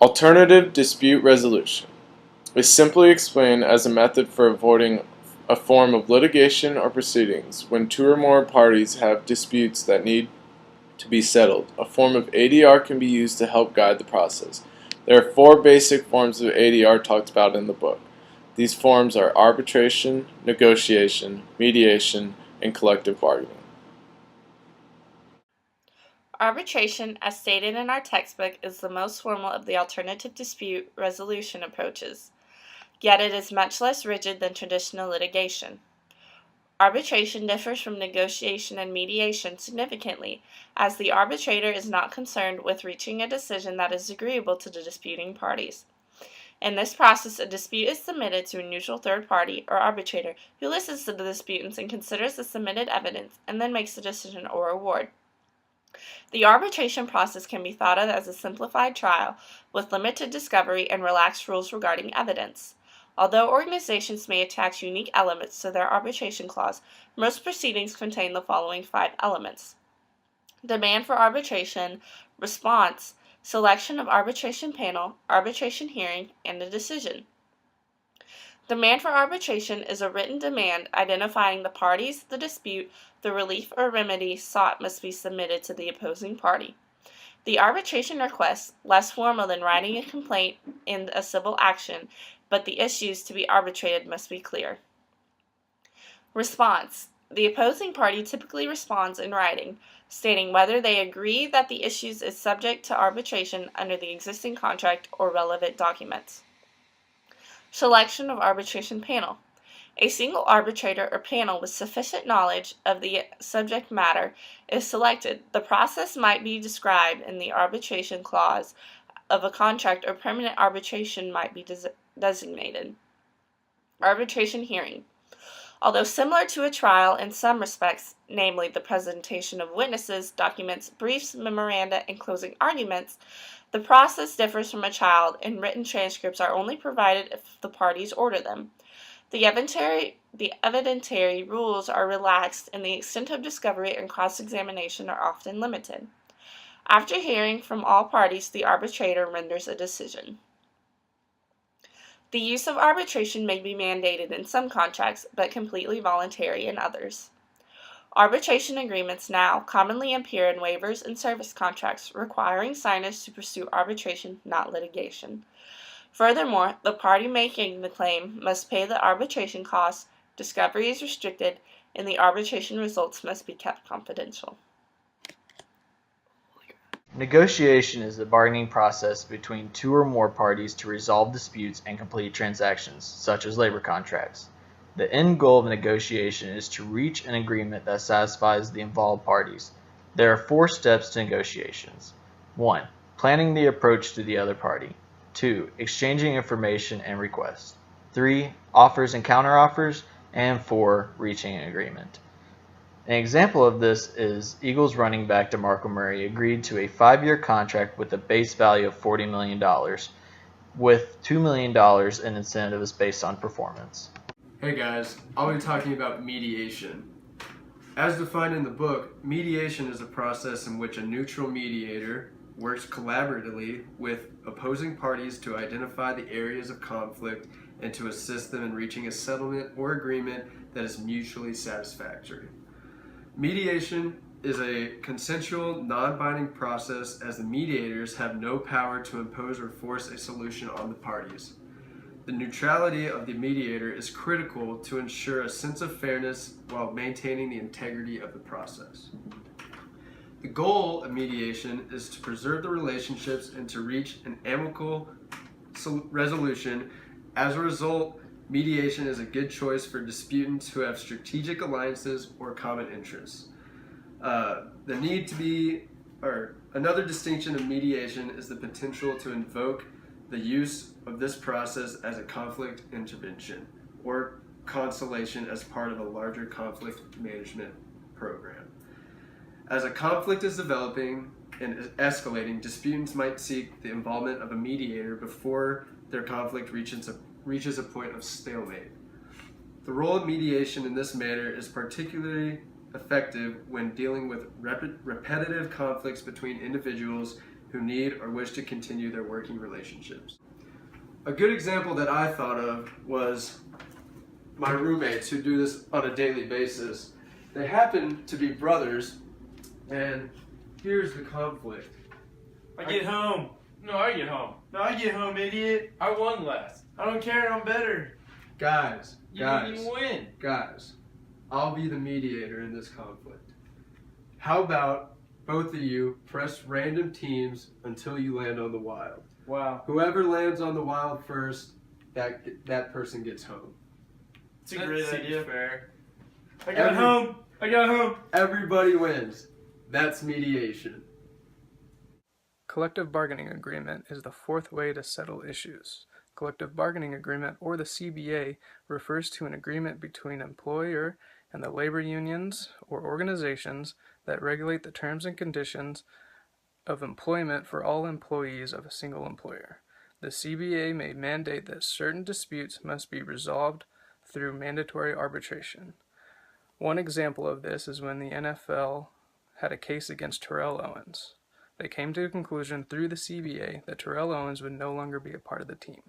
Alternative dispute resolution is simply explained as a method for avoiding a form of litigation or proceedings when two or more parties have disputes that need to be settled. A form of ADR can be used to help guide the process. There are four basic forms of ADR talked about in the book. These forms are arbitration, negotiation, mediation, and collective bargaining. Arbitration, as stated in our textbook, is the most formal of the alternative dispute resolution approaches, yet it is much less rigid than traditional litigation. Arbitration differs from negotiation and mediation significantly, as the arbitrator is not concerned with reaching a decision that is agreeable to the disputing parties. In this process, a dispute is submitted to a neutral third party or arbitrator who listens to the disputants and considers the submitted evidence and then makes a decision or award. The arbitration process can be thought of as a simplified trial with limited discovery and relaxed rules regarding evidence. Although organizations may attach unique elements to their arbitration clause, most proceedings contain the following 5 elements: demand for arbitration, response, selection of arbitration panel, arbitration hearing, and a decision. Demand for arbitration is a written demand identifying the parties, the dispute, the relief or remedy sought must be submitted to the opposing party. The arbitration request, less formal than writing a complaint in a civil action, but the issues to be arbitrated must be clear. Response. The opposing party typically responds in writing, stating whether they agree that the issues is subject to arbitration under the existing contract or relevant documents. Selection of arbitration panel. A single arbitrator or panel with sufficient knowledge of the subject matter is selected. The process might be described in the arbitration clause of a contract, or permanent arbitration might be designated. Arbitration hearing. Although similar to a trial in some respects, namely the presentation of witnesses, documents, briefs, memoranda, and closing arguments, the process differs from a trial, and written transcripts are only provided if the parties order them. The evidentiary rules are relaxed, and the extent of discovery and cross-examination are often limited. After hearing from all parties, the arbitrator renders a decision. The use of arbitration may be mandated in some contracts, but completely voluntary in others. Arbitration agreements now commonly appear in waivers and service contracts, requiring signers to pursue arbitration, not litigation. Furthermore, the party making the claim must pay the arbitration costs, discovery is restricted, and the arbitration results must be kept confidential. Negotiation is the bargaining process between two or more parties to resolve disputes and complete transactions, such as labor contracts. The end goal of negotiation is to reach an agreement that satisfies the involved parties. There are 4 steps to negotiations. 1. Planning the approach to the other party. 2. Exchanging information and requests. 3. Offers and counteroffers. And 4. Reaching an agreement. An example of this is Eagles running back DeMarco Murray agreed to a 5-year contract with a base value of $40 million, with $2 million in incentives based on performance. Hey guys, I'll be talking about mediation. As defined in the book, mediation is a process in which a neutral mediator works collaboratively with opposing parties to identify the areas of conflict and to assist them in reaching a settlement or agreement that is mutually satisfactory. Mediation is a consensual, non-binding process, as the mediators have no power to impose or force a solution on the parties. The neutrality of the mediator is critical to ensure a sense of fairness while maintaining the integrity of the process. The goal of mediation is to preserve the relationships and to reach an amicable resolution. As a result, mediation is a good choice for disputants who have strategic alliances or common interests. Another distinction of mediation is the potential to invoke the use of this process as a conflict intervention or conciliation as part of a larger conflict management program. As a conflict is developing and escalating, disputants might seek the involvement of a mediator before their conflict reaches a point of stalemate. The role of mediation in this manner is particularly effective when dealing with repetitive conflicts between individuals who need or wish to continue their working relationships. A good example that I thought of was my roommates who do this on a daily basis. They happen to be brothers, and here's the conflict. I get home. No, I get home. No, I get home, idiot. I won last. I don't care, I'm better. Guys, You didn't even win. guys, I'll be the mediator in this conflict. How about both of you press random teams until you land on the Wild? Wow. Whoever lands on the Wild first, that person gets home. It's a great idea. Fair. I got home. I got home. Everybody wins. That's mediation. Collective bargaining agreement is the fourth way to settle issues. Collective bargaining agreement, or the CBA, refers to an agreement between employer and the labor unions or organizations that regulate the terms and conditions of employment for all employees of a single employer. The CBA may mandate that certain disputes must be resolved through mandatory arbitration. One example of this is when the NFL had a case against Terrell Owens. They came to a conclusion through the CBA that Terrell Owens would no longer be a part of the team.